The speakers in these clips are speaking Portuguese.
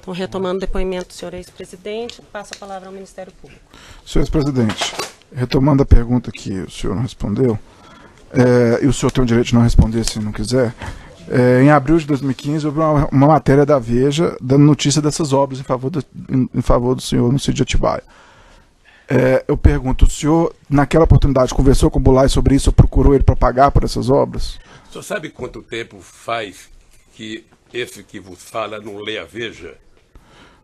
Então, retomando o depoimento do senhor ex-presidente, passo a palavra ao Ministério Público. Senhor ex-presidente, retomando a pergunta que o senhor não respondeu, e o senhor tem o direito de não responder se não quiser, em abril de 2015 houve uma matéria da Veja dando notícia dessas obras em favor do senhor no sítio de Atibaia. Eu pergunto, o senhor, naquela oportunidade, conversou com o Bulay sobre isso ou procurou ele para pagar por essas obras? O senhor sabe quanto tempo faz que esse que vos fala não lê a Veja?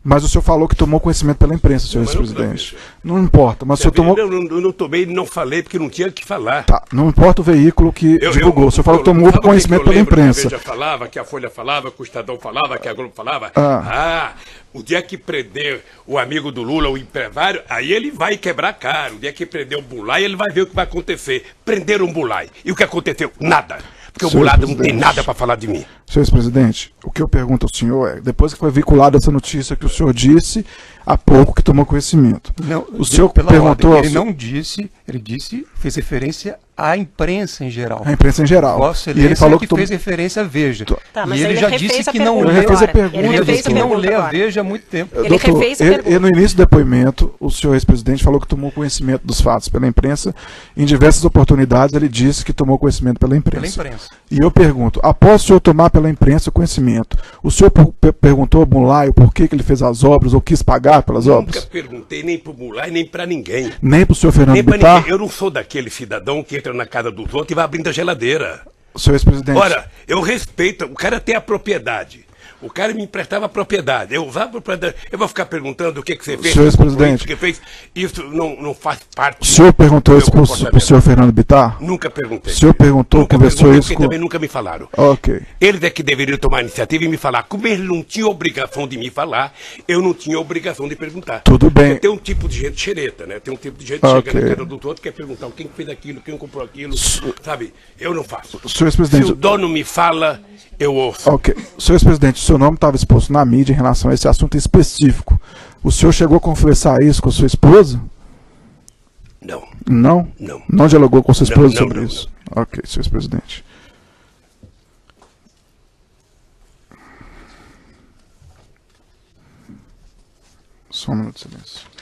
Mas o senhor falou que tomou conhecimento pela imprensa, senhor ex-presidente. Não importa, mas o senhor tomou... Eu não tomei, não falei, porque não tinha o que falar. Tá, não importa o veículo que divulgou. O senhor falou que tomou conhecimento pela imprensa. Que a Veja falava, que a Folha falava, que o Estadão falava, que a Globo falava. O dia que prender o amigo do Lula, o empresário, aí ele vai quebrar a cara. O dia que prender o Bulay, ele vai ver o que vai acontecer. Prenderam o Bulay. E o que aconteceu? Nada. Porque o Bulay não tem nada para falar de mim. Senhor ex-presidente, o que eu pergunto ao senhor é, depois que foi vinculada essa notícia que o senhor disse há pouco que tomou conhecimento, não, o senhor perguntou... Ele não disse, ele disse, fez referência à imprensa em geral. A imprensa em geral. Vossa e ele falou que fez referência à Veja. Tá, mas e ele já disse que não lê a Veja há muito tempo. E no início do depoimento, o senhor ex-presidente falou que tomou conhecimento dos fatos pela imprensa. Em diversas oportunidades ele disse que tomou conhecimento pela imprensa. E eu pergunto, após o senhor tomar pela imprensa o conhecimento, o senhor perguntou ao Bulay o porquê que ele fez as obras ou quis pagar pelas obras? Nunca perguntei nem pro Bulay, nem pra ninguém. Nem pro senhor Fernando Bittar? Eu não sou daquele cidadão que entra na casa dos outros e vai abrindo a geladeira. Senhor ex-presidente. Ora, eu respeito, o cara tem a propriedade. O cara me emprestava a propriedade. Eu usava a propriedade. Eu vou ficar perguntando o que você fez. Senhor ex-presidente. O que fez. Isso não faz parte. O senhor perguntou isso pro senhor Fernando Bittar? Nunca perguntei. O senhor perguntou, conversou isso com... Também nunca me falaram. Ok. Eles é que deveriam tomar a iniciativa e me falar. Como eles não tinham obrigação de me falar, eu não tinha obrigação de perguntar. Tudo bem. Porque tem um tipo de gente xereta, né? Tem um tipo de gente que chega na casa do outro, quer perguntar quem fez aquilo, quem comprou aquilo. Sabe? Eu não faço. Senhor ex-presidente. Se o dono me fala, eu ouço. Ok. Senhor ex-presidente, o seu nome estava exposto na mídia em relação a esse assunto específico. O senhor chegou a conversar isso com sua esposa? Não. Não? Não. Não dialogou com sua esposa sobre isso? Não. Ok, senhor ex-presidente. Só um minuto de silêncio.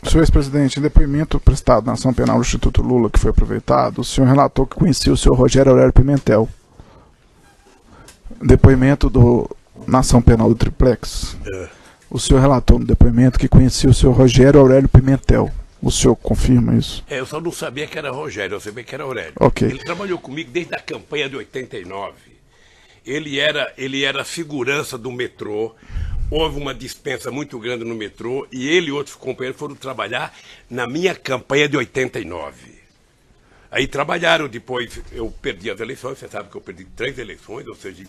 Senhor ex-presidente, em depoimento prestado na ação penal do Instituto Lula, que foi aproveitado, o senhor relatou que conhecia o senhor Rogério Aurélio Pimentel. Depoimento na ação penal do Triplex. O senhor relatou no depoimento que conhecia o senhor Rogério Aurélio Pimentel. O senhor confirma isso? Eu só não sabia que era Rogério, eu sabia que era Aurélio. Ok. Ele trabalhou comigo desde a campanha de 89. Ele era segurança do metrô. Houve uma dispensa muito grande no metrô e ele e outros companheiros foram trabalhar na minha campanha de 89. Aí trabalharam, depois eu perdi as eleições, você sabe que eu perdi 3 eleições, ou seja,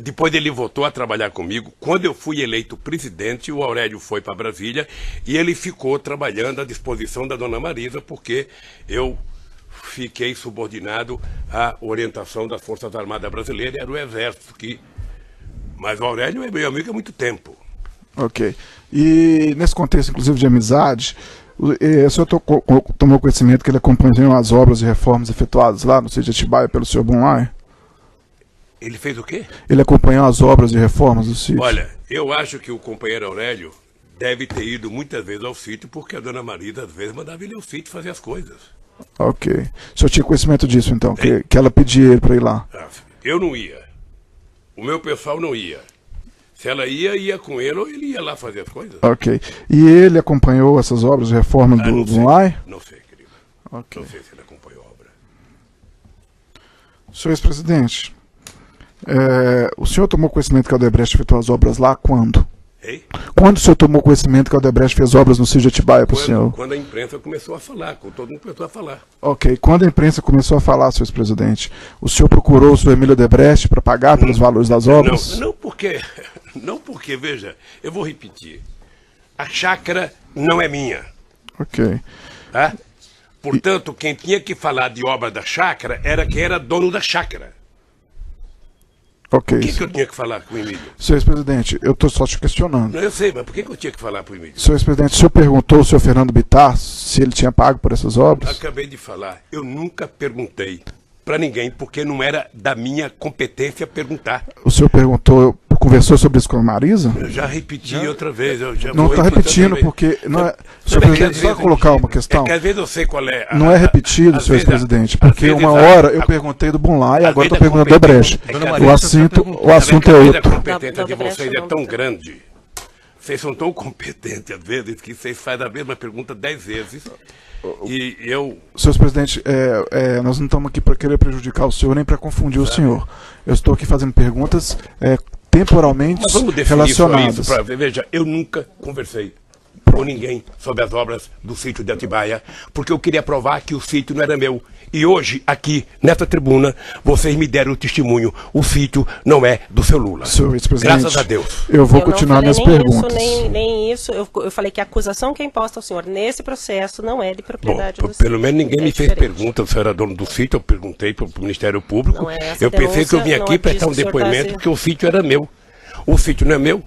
depois ele voltou a trabalhar comigo. Quando eu fui eleito presidente, o Aurélio foi para Brasília e ele ficou trabalhando à disposição da dona Marisa, porque eu fiquei subordinado à orientação das Forças Armadas Brasileiras, era o Exército que... Mas o Aurélio é meu amigo há muito tempo. Ok. E nesse contexto, inclusive, de amizade, o senhor tomou conhecimento que ele acompanhou as obras e reformas efetuadas lá no sítio de Atibaia pelo senhor Bulay? Ele fez o quê? Ele acompanhou as obras e reformas do sítio. Olha, eu acho que o companheiro Aurélio deve ter ido muitas vezes ao sítio, porque a dona Marisa, às vezes, mandava ele ao sítio fazer as coisas. Ok. O senhor tinha conhecimento disso, então, que ela pedia ele para ir lá? Eu não ia. O meu pessoal não ia. Se ela ia com ele ou ele ia lá fazer as coisas. Ok. E ele acompanhou essas obras de reforma do Bulay? Não sei, querido. Okay. Não sei se ele acompanhou a obra. Senhor ex-presidente, o senhor tomou conhecimento que a Odebrecht efetuou as obras lá quando? Ei? Quando o senhor tomou conhecimento que a Odebrecht fez obras no sítio de Atibaia para o senhor? Quando a imprensa começou a falar, quando todo mundo começou a falar. Ok. Quando a imprensa começou a falar, senhor ex-presidente, o senhor procurou o senhor Emílio Odebrecht para pagar pelos valores das obras? Não porque, veja, eu vou repetir. A chácara não é minha. Ok. Tá? Portanto, quem tinha que falar de obra da chácara era quem era dono da chácara. Ok. Por que eu tinha que falar com o Emílio? Senhor ex-presidente, eu estou só te questionando. Não, eu sei, mas por que eu tinha que falar para o Emílio? Senhor ex-presidente, o senhor perguntou ao senhor Fernando Bittar se ele tinha pago por essas obras? Acabei de falar, eu nunca perguntei para ninguém, porque não era da minha competência perguntar. O senhor perguntou, conversou sobre isso com a Marisa? Eu já repeti outra vez. Eu já Não vou está repetir repetindo, outra vez. porque... Não é, Não, senhor é que presidente, às só vezes- colocar uma questão. É que às vezes eu sei qual é. Não é repetido, às senhor vezes ex-presidente, às porque vezes uma hora eu perguntei do Bunlai e às agora vezes estou perguntando do competência- Odebrecht. é que Dona às Maria, O vezes- assunto às vezes é a outro. competência Da de Odebrecht vocês é não, tão doutor. grande. Vocês são tão competentes, às vezes, que vocês fazem a mesma pergunta 10 vezes. E eu... Senhor presidente, nós não estamos aqui para querer prejudicar o senhor nem para confundir o senhor. Eu estou aqui fazendo perguntas temporalmente Mas vamos definir relacionadas. só isso. Veja, eu nunca conversei com ninguém sobre as obras do sítio de Atibaia, porque eu queria provar que o sítio não era meu. E hoje, aqui, nessa tribuna, vocês me deram o testemunho. O sítio não é do seu Lula. Senhor vice-presidente, Graças a Deus. eu vou Eu não continuar falei minhas nem perguntas. Isso, nem isso. Eu falei que a acusação que é imposta ao senhor nesse processo não é de Bom, propriedade do pelo sítio. menos ninguém É me fez diferente. pergunta se eu era dono do sítio. Eu perguntei para o Ministério Público. Não é essa Eu pensei que eu vim denúncia, não aqui é prestar um disso que o senhor tá depoimento dizendo. que o sítio era meu. O sítio não é meu.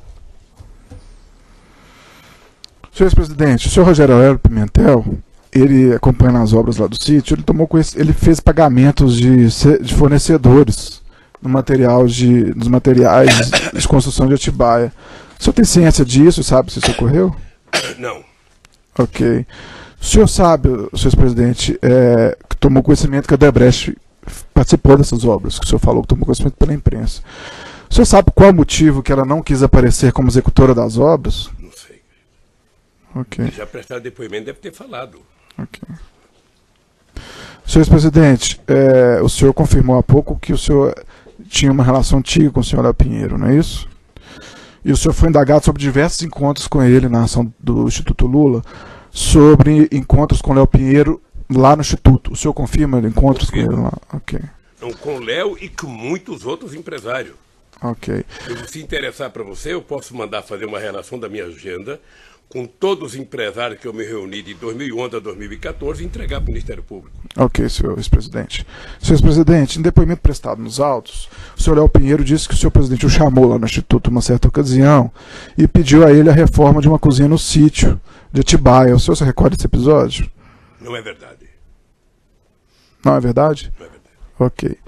Senhor ex-presidente, o senhor Rogério Aurélio Pimentel, ele acompanhando as obras lá do sítio, ele fez pagamentos de fornecedores no dos materiais de construção de Atibaia. O senhor tem ciência disso? Sabe se isso ocorreu? Não. Ok. O senhor sabe, senhor ex-presidente, que tomou conhecimento que a Odebrecht participou dessas obras, que o senhor falou que tomou conhecimento pela imprensa. O senhor sabe qual é o motivo que ela não quis aparecer como executora das obras? Não sei. Ok. Já prestar depoimento deve ter falado. Ok. Senhor ex-presidente, o senhor confirmou há pouco que o senhor tinha uma relação antiga com o senhor Léo Pinheiro, não é isso? E o senhor foi indagado sobre diversos encontros com ele na ação do Instituto Lula, sobre encontros com o Léo Pinheiro lá no Instituto. O senhor confirma encontros com ele lá? Ok. Então, com o Léo e com muitos outros empresários. Ok. Se interessar para você, eu posso mandar fazer uma relação da minha agenda com todos os empresários que eu me reuni de 2011 a 2014 e entregar para o Ministério Público. Ok, senhor ex-presidente. Senhor ex-presidente, em depoimento prestado nos autos, o senhor Léo Pinheiro disse que o senhor presidente o chamou lá no Instituto uma certa ocasião e pediu a ele a reforma de uma cozinha no sítio de Atibaia. O senhor se recorda desse episódio? Não é verdade. Não é verdade? Não é verdade. Ok.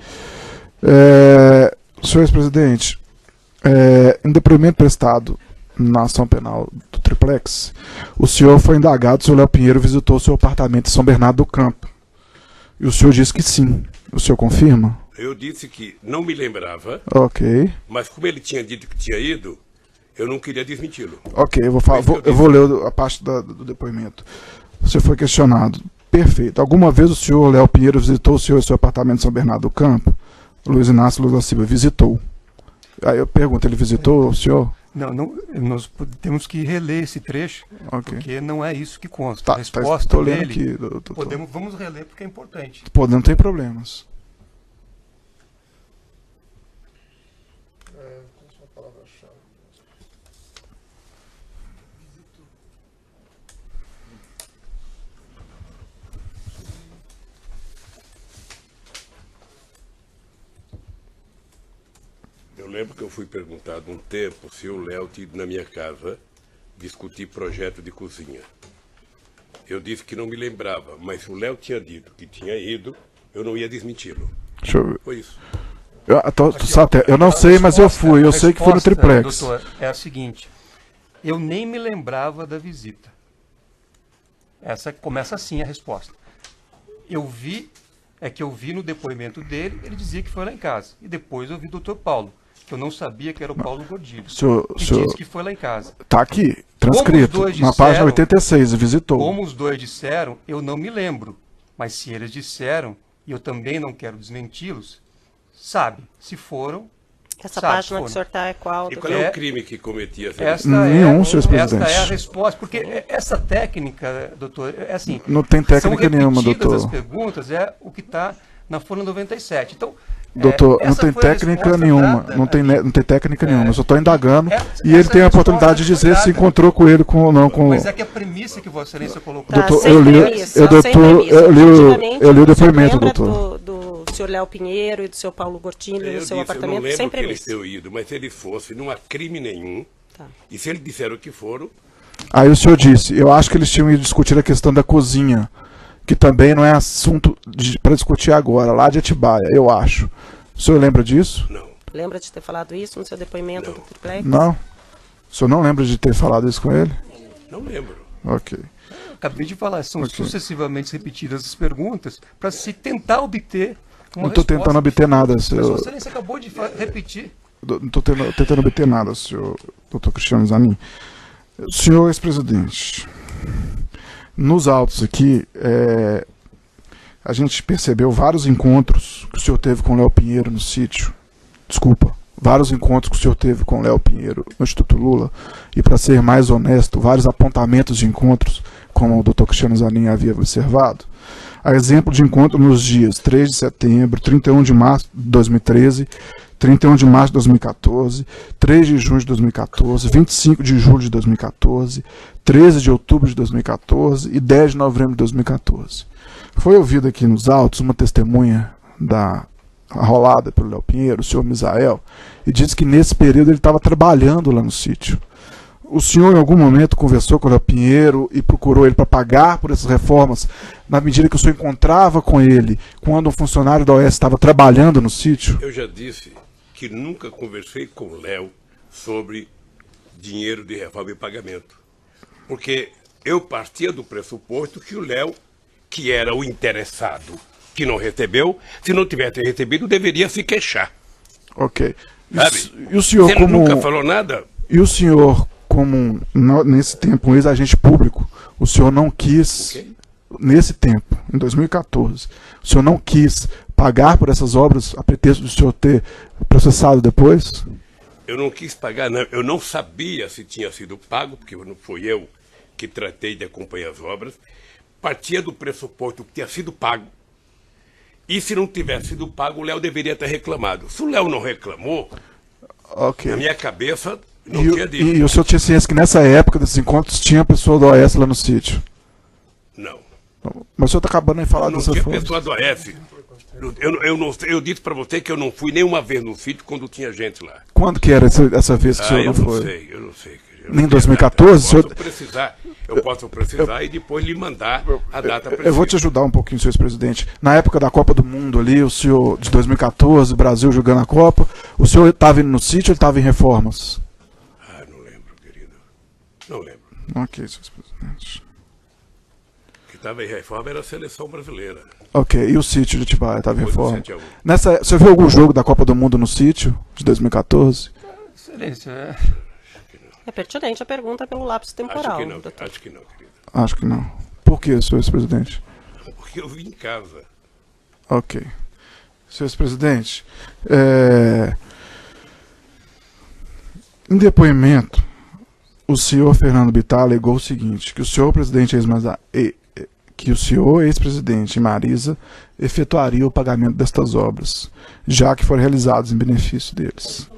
Senhor ex-presidente, em depoimento prestado na ação penal do Triplex, o senhor foi indagado se o Léo Pinheiro visitou o seu apartamento em São Bernardo do Campo. E o senhor disse que sim. O senhor confirma? Eu disse que não me lembrava, Ok. mas como ele tinha dito que tinha ido, eu não queria desmenti-lo. Ok, eu que vou ler a parte do depoimento. O senhor foi questionado. Perfeito. Alguma vez o senhor Léo Pinheiro visitou o senhor em seu apartamento em São Bernardo do Campo? Luiz Inácio Lula Silva visitou. Aí eu pergunto, ele visitou o senhor? Não, nós temos que reler esse trecho, Ok. porque não é isso que consta. Tá, A resposta estou lendo dele, aqui, doutor. vamos reler porque é importante. Pô, não tem problemas. Eu lembro que eu fui perguntado um tempo se o Léo tinha ido na minha casa discutir projeto de cozinha. Eu disse que não me lembrava, mas se o Léo tinha dito que tinha ido, eu não ia desmenti-lo. Deixa eu ver. Foi isso. Eu não sei, mas eu fui. Eu sei que foi no resposta, Triplex. Doutor, é a seguinte: eu nem me lembrava da visita. Essa começa assim a resposta. Eu vi no depoimento dele, ele dizia que foi lá em casa. E depois eu vi o doutor Paulo, que eu não sabia que era o Paulo Godilho. E disse que foi lá em casa. Tá aqui, transcrito, Como os dois na página disseram- 86, visitou. Como os dois disseram, eu não me lembro. Mas se eles disseram, e eu também não quero desmenti-los, sabe, se foram... Essa sabe, página que o foram. senhor está é qual? E doutor? qual é É- o crime que cometia? Nenhum, senhor presidente. Esta é a resposta, porque essa técnica, doutor, é assim... Não tem técnica são nenhuma, repetidas doutor. as perguntas, é o que está na folha 97. Então, Doutor, não essa tem foi a técnica resposta nenhuma. dada Não tem técnica nenhuma. Eu só estou indagando. essa E ele tem a resposta oportunidade de foi dizer se dada. encontrou com ele ou não. Mas é que a premissa que Vossa Excelência colocou... Tá, Doutor, sem eu li- premissa, eu, sem doutor, premissa. eu li o Efetivamente, depoimento, o senhor doutor. lembra o senhor Léo Pinheiro e do seu Paulo Gortini Eu no seu disse, apartamento eu não sem lembro que eles permisso. tenham ido, mas se eles fossem, não há crime nenhum. Tá. E se eles disseram que foram, Aí o senhor disse, eu acho que eles tinham ido discutir a questão da cozinha, que também não é assunto para discutir agora, lá de Atibaia, eu acho. O senhor lembra disso? não. Lembra de ter falado isso no seu depoimento do triplex? Não? O senhor não lembra de ter falado isso com ele? Não lembro. Ok. Acabei de falar, são Ok. sucessivamente repetidas as perguntas para se tentar obter uma Não estou resposta. tentando obter nada, Mas senhor. Vossa Excelência acabou de repetir. Não estou tentando obter nada, senhor doutor Cristiano Zanin. Senhor ex-presidente, nos autos aqui, a gente percebeu vários encontros que o senhor teve com o Léo Pinheiro no sítio. Desculpa, vários encontros que o senhor teve com o Léo Pinheiro no Instituto Lula. E, para ser mais honesto, vários apontamentos de encontros, como o doutor Cristiano Zanin havia observado. A exemplo de encontro nos dias 3 de setembro, 31 de março de 2013, 31 de março de 2014, 3 de junho de 2014, 25 de julho de 2014, 13 de outubro de 2014 e 10 de novembro de 2014. Foi ouvida aqui nos autos uma testemunha arrolada pelo Léo Pinheiro, o senhor Misael, e disse que nesse período ele estava trabalhando lá no sítio. O senhor em algum momento conversou com o Léo Pinheiro e procurou ele para pagar por essas reformas, na medida que o senhor encontrava com ele quando um funcionário da OAS estava trabalhando no sítio? Eu já disse que nunca conversei com o Léo sobre dinheiro de reforma e pagamento. Porque eu partia do pressuposto que o Léo, que era o interessado, que não recebeu, se não tivesse recebido, deveria se queixar. Ok. Sabe? E o senhor, Você como... nunca falou nada? E o senhor, como nesse tempo um ex-agente público, o senhor não quis, Ok. nesse tempo, em 2014, o senhor não quis pagar por essas obras a pretexto do senhor ter processado depois? Eu não quis pagar, não. Eu não sabia se tinha sido pago, porque não fui eu que tratei de acompanhar as obras. Partia do pressuposto que tinha sido pago. E se não tivesse sido pago, o Léo deveria ter reclamado. Se o Léo não reclamou, Ok. na minha cabeça, não E, tinha dito. e o senhor tinha ciência que nessa época desses encontros tinha pessoa do OAS lá no sítio? Não. Mas o senhor está acabando de falar Não dessa tinha forma. pessoa do AF. Eu disse para você que eu não fui nenhuma vez no sítio quando tinha gente lá. Quando que era essa vez que o senhor Eu não não foi? sei, eu não sei. Eu Nem não 2014, tenho data. senhor- Eu posso precisar e depois lhe mandar a data precisa. Eu vou te ajudar um pouquinho, senhor ex-presidente. Na época da Copa do Mundo ali, o senhor, de 2014, Brasil jogando a Copa, o senhor estava indo no sítio ou ele estava em reformas? Ah, não lembro, querido. Não lembro. Ok, senhor ex-presidente. O que estava em reforma era a seleção brasileira. Ok, e o sítio de Atibaia estava em Depois do reforma? 7 a 1. Você viu algum jogo da Copa do Mundo no sítio, de 2014? Excelência, É pertinente a pergunta pelo lapso Acho temporal, que não, doutor. acho que não, querido. Acho que não. Por que, senhor ex-presidente? Porque eu vim em casa. Ok. Senhor ex-presidente, em depoimento, o senhor Fernando Bittar alegou o seguinte, que o senhor ex-presidente e Marisa efetuaria o pagamento destas obras, já que foram realizadas em benefício deles.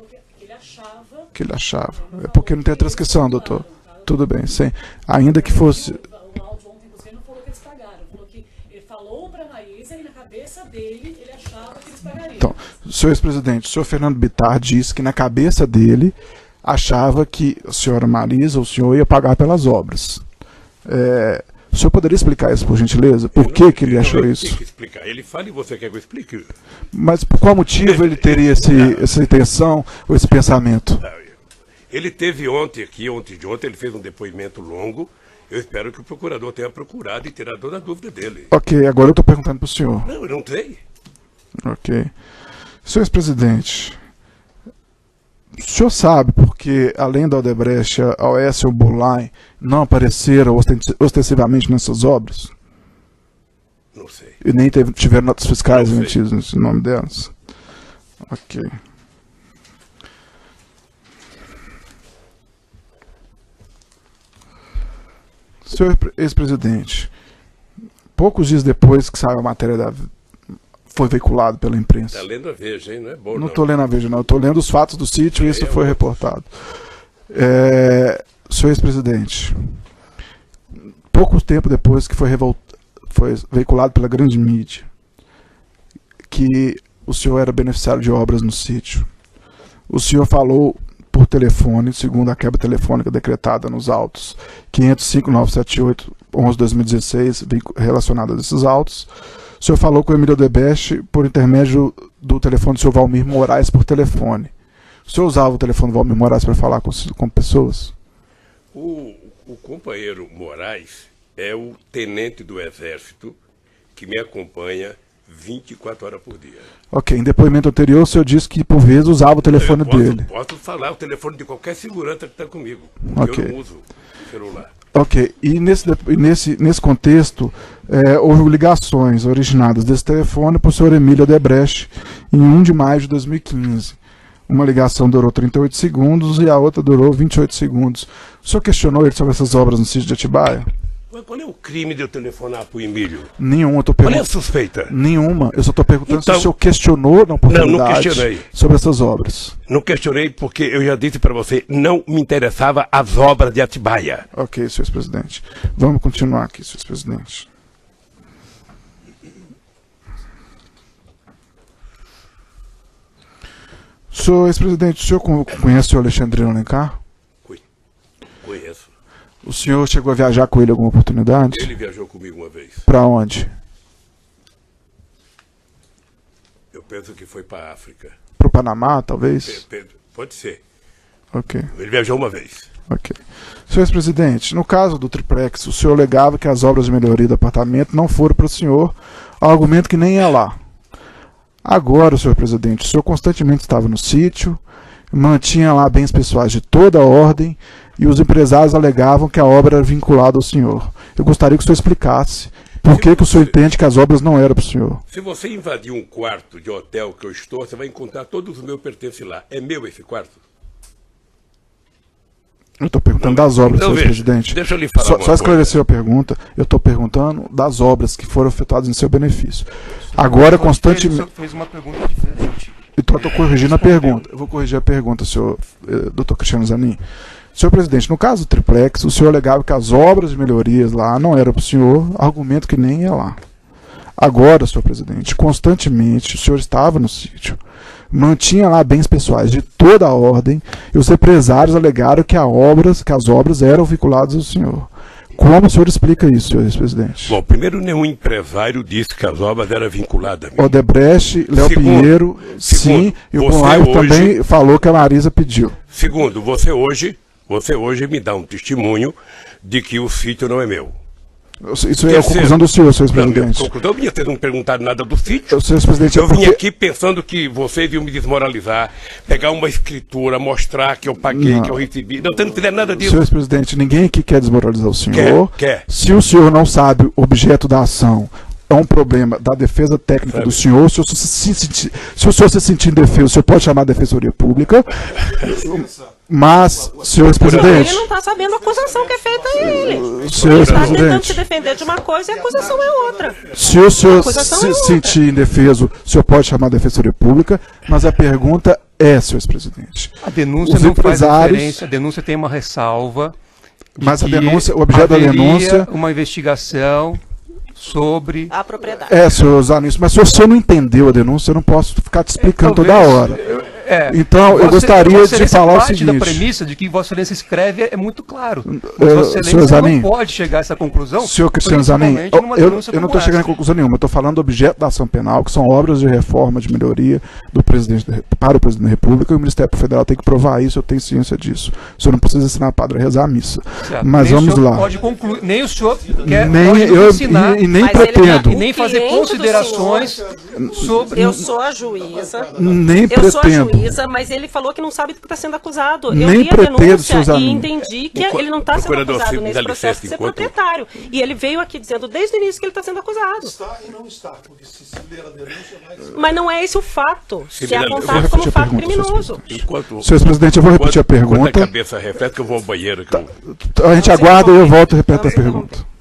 Que ele achava. É porque não tem a transcrição, doutor. Tudo bem, sim. Ainda que fosse... O áudio ontem você não falou que eles pagaram. Falou que ele falou para a Maísa e na cabeça dele ele achava que eles pagariam. Então, senhor ex-presidente, o senhor Fernando Bittar disse que na cabeça dele achava que a senhora Marisa ou o senhor ia pagar pelas obras. O senhor poderia explicar isso, por gentileza? Por que ele achou Eu isso? tenho que explicar. Ele fala e você quer que eu explique? Mas por qual motivo ele teria essa intenção ou esse pensamento? Ele teve ontem, ele fez um depoimento longo. Eu espero que o procurador tenha procurado e tirado toda a dúvida dele. Ok, agora eu estou perguntando para o senhor. Não, eu não sei. Ok. Senhor ex-presidente, o senhor sabe porque, além da Odebrecht, a OAS e o Burline não apareceram ostensivamente nessas obras? Não sei. E nem tiveram notas fiscais Não sei. emitidas no nome delas? Ok. Senhor ex-presidente, poucos dias depois que saiu a matéria foi veiculado pela imprensa. Tá lendo a Veja, hein? Não é bom, Não estou lendo a Veja, não. Estou lendo os fatos do sítio e isso foi reportado. Senhor ex-presidente, pouco tempo depois que foi veiculado pela grande mídia, que o senhor era beneficiário de obras no sítio. O senhor falou por telefone, segundo a quebra telefônica decretada nos autos 505.978/11/2016, relacionada a esses autos. O senhor falou com o Emílio Odebrecht por intermédio do telefone do senhor Valmir Moraes por telefone. O senhor usava o telefone do Valmir Moraes para falar com pessoas? O companheiro Moraes é o tenente do Exército que me acompanha 24 horas por dia. Ok, em depoimento anterior o senhor disse que por vezes usava o telefone dele. Posso falar o telefone de qualquer segurança que está comigo. Ok. Eu não uso celular. Ok, e nesse contexto, houve ligações originadas desse telefone para o senhor Emílio Odebrecht em 1 de maio de 2015. Uma ligação durou 38 segundos e a outra durou 28 segundos. O senhor questionou ele sobre essas obras no sítio de Atibaia? Mas qual é o crime de eu telefonar para o Emílio? Nenhuma, eu estou Qual é perguntando. a suspeita? Nenhuma, eu só estou perguntando Então, se o senhor questionou na oportunidade questionei. sobre essas obras. Não questionei porque eu já disse para você, não me interessava as obras de Atibaia. Ok, senhor presidente. Vamos continuar aqui, senhor presidente. Senhor ex-presidente, o senhor conhece o Alexandrino Alencar? Conheço. O senhor chegou a viajar com ele em alguma oportunidade? Ele viajou comigo uma vez. Para onde? Eu penso que foi para a África. Para o Panamá, talvez? Pode ser. Ok, Ele viajou uma vez. ok. Senhor ex-presidente, no caso do triplex, o senhor alegava que as obras de melhoria do apartamento não foram para o senhor, argumento que nem ia lá. Agora, senhor presidente, o senhor constantemente estava no sítio, mantinha lá bens pessoais de toda a ordem e os empresários alegavam que a obra era vinculada ao senhor. Eu gostaria que o senhor explicasse por que o senhor entende que as obras não eram para o senhor. Se você invadir um quarto de hotel que eu estou, você vai encontrar todos os meus pertences lá. É meu esse quarto? Eu estou perguntando das obras, Então, senhor veja, presidente. deixa eu lhe falar uma Só esclareceu a pergunta. Eu estou perguntando das obras que foram efetuadas em seu benefício. Agora, constantemente... Ele fez uma pergunta diferente. Então, eu estou corrigindo a pergunta. Eu vou corrigir a pergunta, senhor doutor Cristiano Zanin. Senhor presidente, no caso do triplex, o senhor alegava que as obras de melhorias lá não eram para o senhor, argumento que nem ia lá. Agora, senhor presidente, constantemente o senhor estava no sítio, mantinha lá bens pessoais de toda a ordem e os empresários alegaram que as obras eram vinculadas ao senhor. Como o senhor explica isso, senhor ex-presidente? Bom, primeiro, nenhum empresário disse que as obras eram vinculadas a mim. Odebrecht, Léo Pinheiro, sim, e o Conrado também falou que a Marisa pediu. Segundo, você hoje me dá um testemunho de que o sítio não é meu. Isso é a conclusão do senhor, senhor Não, ex-presidente. conclusão minha, vocês não perguntaram nada do sítio. Senhor ex-presidente, Eu vim aqui pensando que vocês iam me desmoralizar, pegar uma escritura, mostrar que eu paguei, Não. que eu recebi. Não, você não fizer nada disso. senhor ex-presidente, ninguém aqui quer desmoralizar o senhor. Quer. Se o senhor não sabe o objeto da ação, é um problema da defesa técnica do senhor. Se o senhor se sentir indefeso, o senhor pode chamar a Defensoria Pública. Mas, senhor ex-presidente... Ele não está sabendo a acusação que é feita a ele. Senhor Ele está tentando ex-presidente... se defender de uma coisa e a acusação é outra. Se o senhor acusação se é outra. sentir indefeso, o senhor pode chamar a Defensoria Pública, mas a pergunta é, senhor ex-presidente. A denúncia Os não faz empresários- referência, a denúncia tem uma ressalva. de Mas a que denúncia, o objeto da haveria denúncia... uma investigação sobre... A propriedade. senhor Zanin, mas se o senhor não entendeu a denúncia, eu não posso ficar te explicando toda hora. Então, eu gostaria Vossa de Excelência falar o parte seguinte. da premissa de que Vossa Excelência escreve é muito claro. senhor Vossa Excelência Zanin, não pode chegar a essa conclusão. Senhor Cristiano Zanin, principalmente numa eu denúncia não como estou chegando em essa. conclusão nenhuma, eu estou falando do objeto da ação penal, que são obras de reforma, de melhoria do presidente para o presidente da República, e o Ministério Federal tem que provar isso, eu tenho ciência disso. O senhor não precisa ensinar a padre a rezar a missa. Certo. Mas Nem vamos o senhor lá. Pode concluir, nem o senhor quer Nem pode eu ensinar e nem Mas ele pretendo. tá- e nem fazer cliente do considerações sobre... Eu sou a juíza. Nem Eu sou a pretendo. juíza, mas ele falou que não sabe do que está sendo acusado. Eu Nem li a pretendo, denúncia Suzana. e entendi que ele não está sendo Procurador, acusado se me nesse dá processo licença de ser enquanto- proprietário. E ele veio aqui dizendo desde o início que ele está sendo acusado. Está e não está, porque se ler a denúncia vai ser. Mas não é esse o fato, Sim, que é eu vou apontado repetir como a fato pergunta, criminoso. Enquanto, Senhor presidente, eu vou repetir a Quando a pergunta. cabeça reflete que eu vou ao banheiro. que eu- A gente aguarda e eu volto e repito a pergunta.